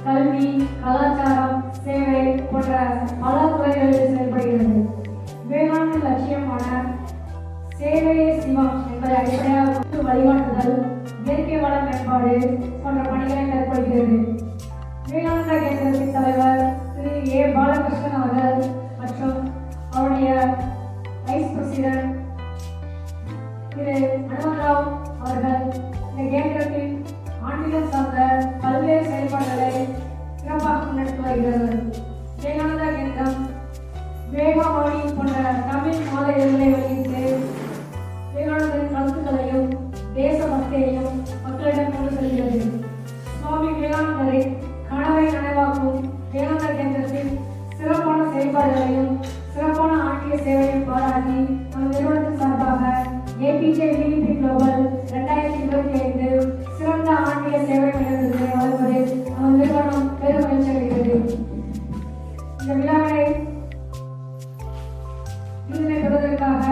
கல்வி, கலாச்சாரம், சேவை போன்ற பல துறைகளில் செயல்படுகிறது. விவேகானந்த லட்சியமான சேவையே சிவம் என்பதை அடிப்படையாக கொண்டு வழிகாட்டுதல், இயற்கை வள மேம்பாடு போன்ற பணிகளை மேற்கொள்கிறது. விவேகானந்தா கேந்திரத்தின் தலைவர் திரு ஏ பாலகிருஷ்ணன் அவர்கள் மற்றும் அவருடைய வைஸ் பிரசிடென்ட் திரு அனுமன்ராவ் அவர்கள் இந்த கேந்திரத்தின் ஆன்மீகம் சார்ந்த பல்வேறு செயல்பாடுகளை சிறப்பாக முன்னெடுத்து வருகிறார்கள். விவேகானந்தா கேந்திரம் விவேகவாணி போன்ற தமிழ் மாத இதழ்களை வெளியிட்டு விவேகானந்தரின் கருத்துக்களையும் தேசபக்தியையும் மக்களிடம் கொண்டு செல்கிறது. சுவாமி விவேகானந்தரின் கனவை நனவாக்கும் விவேகானந்தா கேந்திரத்தின் சிறப்பான செயல்பாடுகளையும் சிறப்பான ஆன்மீக சேவையும் பாராட்டி நமது நிறுவனத்தின் சார்பாக ஏபிஜே விவிபி குளோபல் 2025 சிறந்த ஆன்மீக சேவை விருதுகளை வழங்குவதில் நமது நிறுவனம் பெரும் மகிழ்ச்சி அடைகிறது. இந்த விழாவை விருதினை பெறுவதற்காக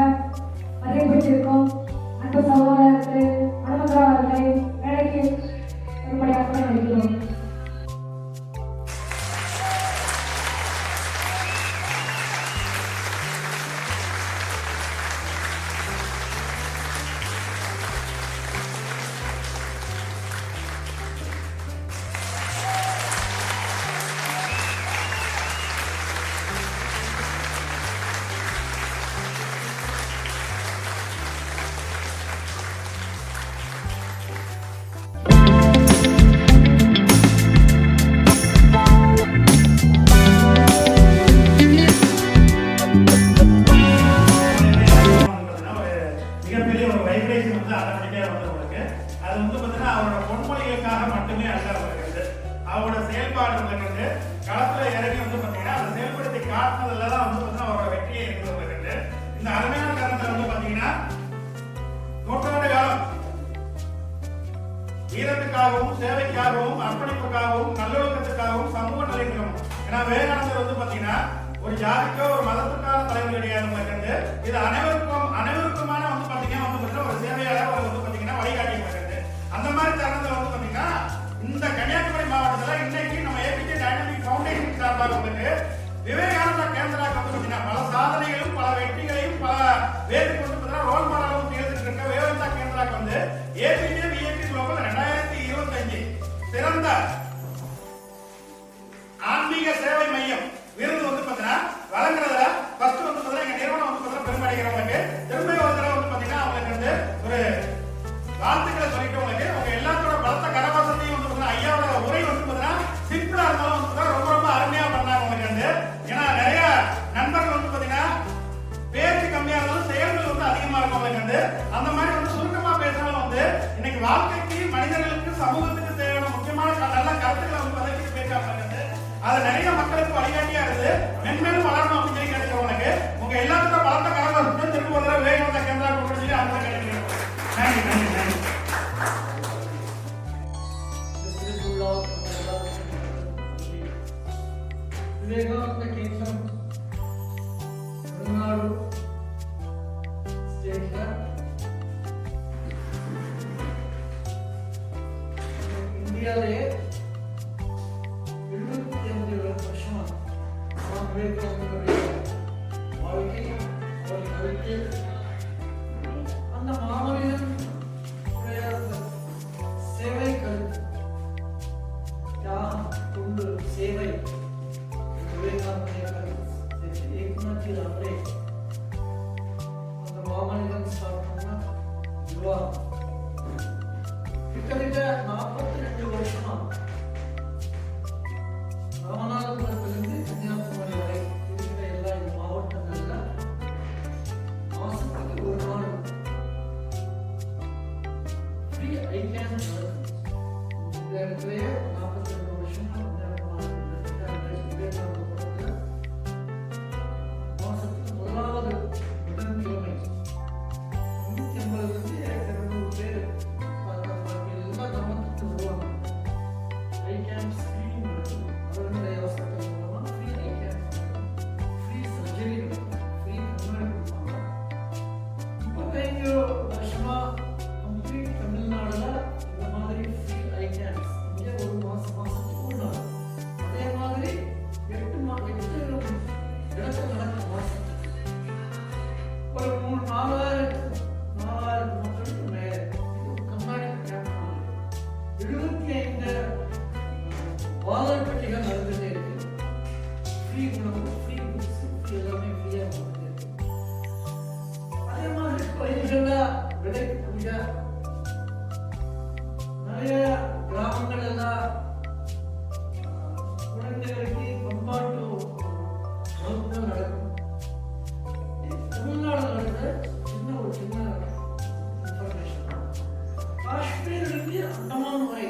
அறிவித்திருக்கும் அன்பு சகோதரர் திரு அனுமன்ராவ் அவர்களை மேடைக்கு ஒருபடியாக அழைக்கிறோம். பணிக்காகவும், சேவைக்காகவும், அர்ப்பணிப்புக்காகவும், நல்லொழுக்கத்துக்காகவும், சமூக நலன்களும். ஏன்னா விவேகானந்தர் வந்து பாத்தீங்கன்னா ஒரு ஜாதிக்கோ ஒரு மதத்துக்கான தலைவர் கிடையாது. இது அனைவருக்குமான வந்து பாத்தீங்கன்னா ஒரு சேவையாளர் வந்து பாத்தீங்கன்னா வழிகாட்டி. அந்த மாதிரி தருணத்துல வந்து பாத்தீங்கன்னா இந்த கன்னியாகுமரி மாவட்டத்துல இன்னைக்கு நம்ம ஏபிஜே டைனமிக் ஃபவுண்டேஷன் சார்பாக வந்துட்டு விவேகானந்தா கேந்திராக்கு வந்து பாத்தீங்கன்னா பல சாதனைகளும் பல வெற்றிகளையும் பல பேருக்கு வந்து பாத்தீங்கன்னா ரோல் மாடலும் தேர்ந்தெடுத்து இருக்க விவேகானந்தா கேந்திராக்கு வந்து ஏபிஜே விஏபி குளோபல் 2025 சிறந்த ஆன்மீக சேவை மையம் விருது வந்து பாத்தீங்கன்னா வழங்குறதுல ஃபர்ஸ்ட் வந்து பாத்தீங்கன்னா எங்க நிறுவனம் வந்து பாத்தீங்கன்னா பெருமை அடைகிறவங்களுக்கு திரும்ப ஒரு தடவை வந்து பாத்தீங்கன்னா அவங்களுக்கு வந்து ஒரு வாழ்த்துக்களை சொல்லிட்டு உங்க எல்லாத்தோட பலத்த கரவாசத்தையும் வந்து பாத்தீங்கன்னா ஐயாவோட உரை வந்து பாத்தீங்கன்னா சிம்பிளா இருந்தாலும் வந்து ரொம்ப ரொம்ப அருமையா பண்ணாங்க உங்களுக்கு வந்து. ஏன்னா நிறைய நண்பர்கள் வந்து பாத்தீங்கன்னா பேச்சு கம்மியா இருந்தாலும் செயல்கள் வந்து அதிகமா இருக்கும் உங்களுக்கு வந்து. அந்த மாதிரி வந்து சுருக்கமா பேசினாலும் வந்து இன்னைக்கு வாழ்க்கைக்கு மனிதர்களுக்கு சமூகத்துக்கு தேவையான முக்கியமான நல்ல கருத்துக்களை வந்து பதவிக்கு பேச்சாங்க. அது நிறைய மக்களுக்கு வழிகாட்டியா இருந்து மென்மேலும் வளரணும் அப்படின்னு சொல்லி கேட்டுக்கிறவங்களுக்கு உங்க எல்லாத்துக்கும் பலத்த கரவாசத்தை திரும்ப ஒரு தடவை விவேகானந்தா கேந்திரா கொடுத்து சொல்லி அவங்க கேட்டுக்கிறோம். நன்றி நன்றி நன்றி. விவேகானந்த கேந்திரம் தமிழ்நாடு ஸ்டேட்ல இந்தியாவிலே 75 வருஷமா விவேகானந்தருடைய வாழ்க்கை அவர் கருத்து அந்த மாமனிதன் சேவை கருத்து தியாகம் தொண்டு சேவை விவேகானந்தர் ஏக்நாத்ஜி அவரே அந்த மாமனிதன் ஸ்டார்ட் யுவா கிட்டத்தட்ட 42 வருஷமா ராமநாதபுரத்திலிருந்து கன்னியாகுமரி வரை இருக்கிற எல்லா மாவட்டங்கள்ல மாசத்துக்கு ஒரு நாள் ஃப்ரீ ஐ கேன் நடக்கும். இந்த இடத்துலயே 42 வருஷமா விவேகானந்தபுரத்துல மாசத்துக்கு முதலாவது புதன்கிழமை 150 200 பேர் எல்லாம் கிராமத்துக்கு வருவாங்க. ஐ கேன் ஸ்கிரீனிங் நடக்கும். அவர்களுடைய அவசரங்கள் மூலமா free I can free surgery நடக்கும். ஃப்ரீ ட்ரீட்மெண்ட் கொடுப்பாங்க. 35 வருஷமா கம்ப்ளீட் தமிழ்நாடுல இந்த மாதிரி ஃப்ரீ ஐ கேன்ஸ் இங்கே ஒரு மாசத்துக்கு ஒரு நாள் அதே மாதிரி 8 இடத்துல நடக்கும் மாசம் ஒரு 4,000 மக்களுக்கு மேலே கண்ணாடி கேம்ப் 75 வாழப்பட்டிகள் நடந்துட்டே இருக்கு. ஃப்ரீ உணவு ஃப்ரீ புக்ஸ் எல்லாமே ஃப்ரீயா நடந்துட்டே இருக்கு. அதே மாதிரி கோயில்கள்ல விளைக்கக்கூடிய நிறைய கிராமங்கள் எல்லாம் குழந்தைகளுக்கு பண்பாட்டு வகுப்புகள் நடக்கும். தமிழ்நாடு நடந்த சின்ன இன்ஃபர்மேஷன் காஷ்மீரிலிருந்து அந்தமான் வரை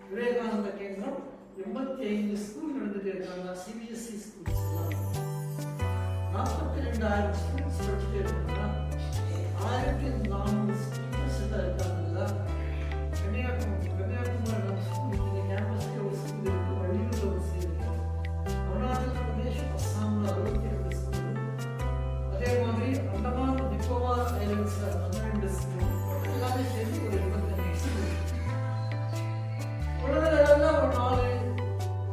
விவேகானந்த கேந்திரம் 85 ஸ்கூல் நடந்துட்டு இருக்காங்க. சிபிஎஸ்இ ஸ்கூல்ஸ் எல்லாம் 42,000 ஸ்டூடெண்ட்ஸ் படிச்சுட்டு இருக்காங்க. 1,400 ஸ்டூடெண்ட்ஸ் இருக்காங்க. கன்னியாகுமரி ஸ்கூல் கேம்பஸ்ல ஒரு ஸ்கூல் இருக்கு. வள்ளியூர்ல ஒரு ஸ்கூல் இருக்கு. அருணாச்சல பிரதேஷ் அஸ்ஸாம்ல 62 ஸ்கூல். அதே மாதிரி அந்தமான் நிக்கோபார் ஐலண்ட்ஸ்ல 12 ஸ்கூல். எல்லாமே சேர்த்து ஒரு 25 ஸ்கூல். உலகளவில் ஒரு 4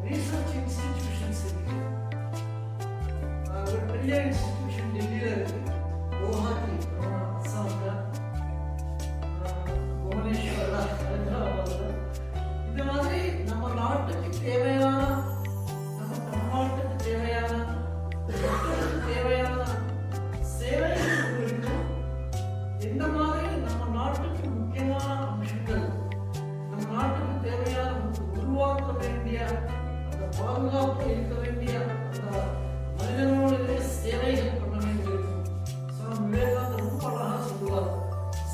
ரிசர்ச் இன்ஸ்டிடியூஷன்ஸ் இருக்கு. ஒரு பெரிய இன்ஸ்டிடியூஷன் டெல்லியில இருக்கு. குவஹாத்தி அஸ்ஸாம்ல, புவனேஸ்வர்ல, ஹைதராபாத்ல. இந்த மாதிரி நம்ம நாட்டுக்கு தேவையான நம்ம தமிழ்நாட்டுக்கு தேவையான மக்களுக்கு தேவையான சேவைகள் இருக்கும். எந்த மாதிரி நம்ம நாட்டுக்கு முக்கியமான அம்சங்கள் நம்ம நாட்டுக்கு தேவையான உருவாக்க வேண்டிய அந்த பாதுகாப்பு இருக்க வேண்டிய அந்த மனிதனோட சேவைகள் பண்ண வேண்டியிருக்கும். சுவாமி விவேகானந்தர் ரொம்ப அழகா சொல்லுவார்.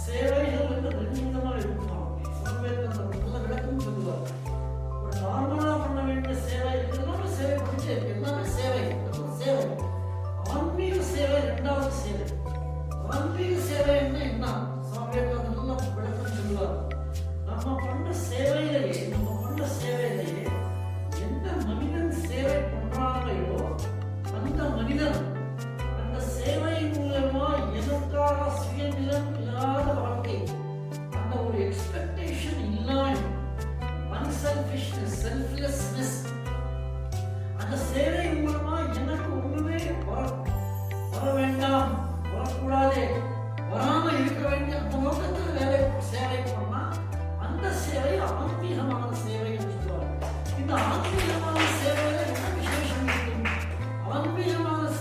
சேவைகள் வந்து 2 விதமா இருக்குமா. சுவாமி விவேகானந்தர் நல்ல விளக்கம் சொல்லுவார். ஒரு நார்மலா பண்ண வேண்டிய சேவை எல்லாமே சேவை பண்ணிட்டே இருக்கு. எல்லாமே சேவை சேவை. ஆன்மீக சேவை 2வது சேவை. ஆன்மீக சேவை என்ன சுவாமி விவேகானந்தர் நல்ல விளக்கம் சொல்லுவார். நம்ம பண்ண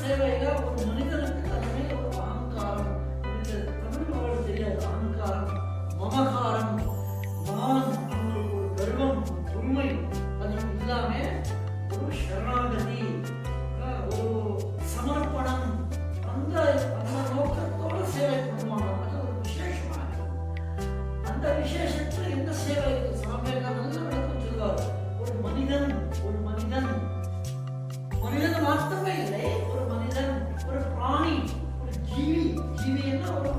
சேவையில ஒரு மனிதனுக்கு தன்னை ஒரு அகங்காரம், தமிழ் வேர்டு தெரியாது, அகங்காரம், மமகாரம், நான், அவங்களுக்கு ஒரு கர்வம், உண்மை, அது இல்லாம ஒரு சரணாகதி, ஒரு சமர்ப்பணம், அந்த நோக்கத்தோட சேவை பண்ணுவாங்க. அது ஒரு விசேஷமாக. அந்த விசேஷத்துல என்ன சேவை சாமியார் நல்ல விளக்கம் சொல்வார். ஒரு மனிதன் மாத்திரமே இல்லை, ஒரு மனிதன், ஒரு பிராணி, ஒரு ஜீவி. ஜீவி என்ன ஒரு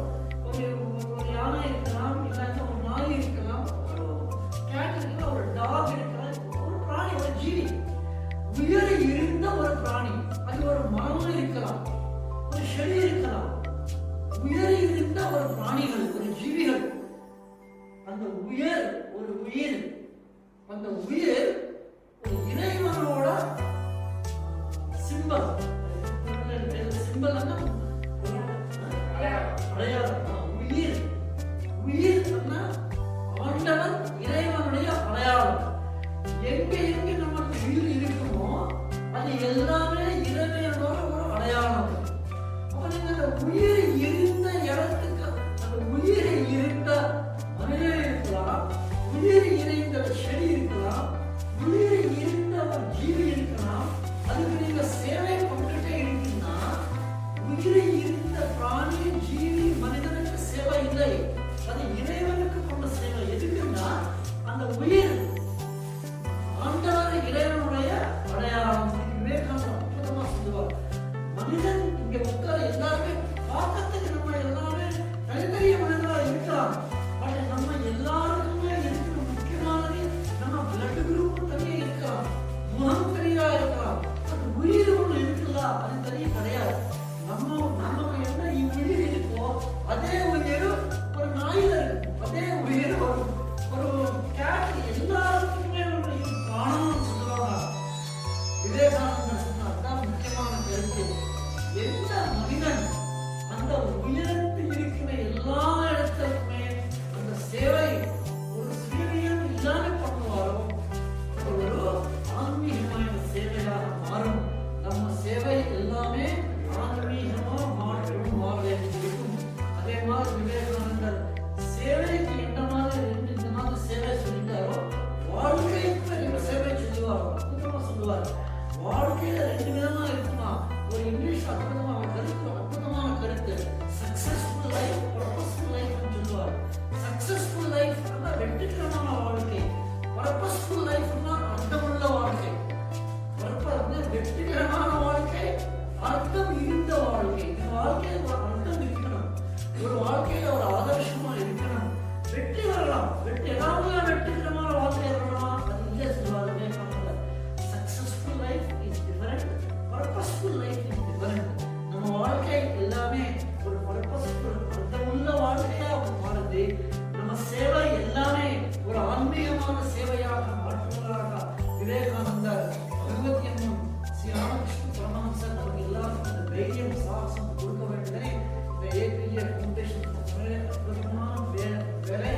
யானை இருக்கலாம், இல்லாத ஒரு நாய் இருக்கலாம், ஒரு கேட் இருக்கலாம், ஒரு டாக் இருக்கலாம், ஒரு பிராணி, ஒரு ஜீவி. உயிர் இருந்த ஒரு பிராணி, அது ஒரு மரம் இருக்கலாம், ஒரு செடி இருக்கலாம். உயிர் இருந்த ஒரு பிராணிகள், ஒரு ஜீவிகள். அந்த உயிர் ஒரு உயிர், அந்த உயிர் ஒரு இறைவனோட சிம்பல். சிம்பல் அடையாளம். உயிர் உயிர் ஆண்டவன் இறைவனுடைய அடையாளம். எங்க நமக்கு உயிர் இருக்குமோ அது எல்லாமே இறைவனோட ஒரு அடையாளம். அப்ப நீங்க அந்த உயிர் இருந்த இடத்துக்கு, அந்த உயிர் இருந்த மனிதன் இருக்கலாம், உயிர் இணைந்த செடி இருக்கலாம், உயிர் இருந்த ஒரு ஜீவி இருக்கலாம். அதுக்கு நீங்க சேவை பண்ணிட்டே இருக்கீங்கன்னா, உயிரை இருந்த பிராணி, ஜீவி, மனிதனுக்கு சேவை இல்லை, அது இறைவனுக்கு கொண்ட சேவை. எதுக்குன்னா அந்த உயிர் ஆண்டவர் இறைவனுடைய அடையாளம். விவேகானந்தர் அற்புதமா சொல்லுவார். மனிதன் இங்க உட்கார எல்லாருமே பார்க்கறதுக்கு நம்ம எல்லாமே தனித்தனிய மனிதர்களா இருக்கலாம். பட் நம்ம எல்லாருக்குமே இருக்கிற முக்கியமானது நம்ம பிளட் குரூப் தனியே இருக்கலாம், முகம் தனியா இருக்கலாம். அது உயிர் ஒன்று இருக்குல்ல, அது தனியே கிடையாது. நம்ம என்ன உயிர் இருக்கோ அதே உயிர் ஒரு நாயில இருக்கும், அதே உயிர் ஒரு கேட், எல்லாருக்குமே காணணும் சொல்லுவாங்க. விவேகானந்தர் சொன்ன அதுதான் முக்கியமான கருத்து. எந்த மனிதன் அந்த உயிரத்தில் இருக்கிற எல்லா இடத்துக்குமே அந்த சேவை ஒரு சுயவியம் இல்லாம பண்ணுவாரோ ஒரு ஆன்மீகமான சேவையாக மாறும். நம்ம சேவை எல்லாமே ஆன்மீகமா மாறவே இருக்கும். அதே மாதிரி விவேகானந்தர் சேவைக்கு என்ன மாதிரி இந்த மாதிரி சேவை சொல்லிட்டாரோ, வாழ்க்கைக்கு நீங்க சேவை சொல்லுவார். அற்புதமா சொல்லுவார். வாழ்க்கையில 2 விதமா இருக்குமா. ஒரு இங்கிலீஷ் அற்புதமான கருத்து சக்சஸ்ஃபுல் லைஃப், பர்பஸ்ஃபுல் லைஃப் சொல்லுவார். சக்சஸ்ஃபுல் லைஃப் வெற்றிகரமான வாழ்க்கை, பர்பஸ்ஃபுல் லைஃப்னா அர்த்தமுள்ள வாழ்க்கை. வெற்றிகரமான வாழ்க்கை, அர்த்தம் இருந்த வாழ்க்கை. இந்த வாழ்க்கையில் ஒரு அர்த்தம் இருக்கணும், ஒரு வாழ்க்கையில ஒரு ஆதர்சமா இருக்கணும். வெற்றி வரலாம், ஏதாவது வெற்றிகரமான வாழ்க்கை வரலாம், அது இல்லை சொல்லுவார் விவேகானந்தர். Successful life is different, purposeful life is different. நம்ம வாழ்க்கை எல்லாமே ஒரு பர்பஸ்ஃபுல் அர்த்தமுள்ள வாழ்க்கையா மாறுது. நம்ம சேவை எல்லாமே ஒரு ஆன்மீகமான சேவையாக மாற்றுவதாக விவேகானந்தர் 61 ஸ்ரீ ராமகிருஷ்ண பரமஹம்சர் நமக்கு எல்லாருக்கும் அந்த தைரியம் சாகசம் கொடுக்க வேண்டியதே இந்த ஏபிஏ ஃபவுண்டேஷன் அற்புதமான வேலை.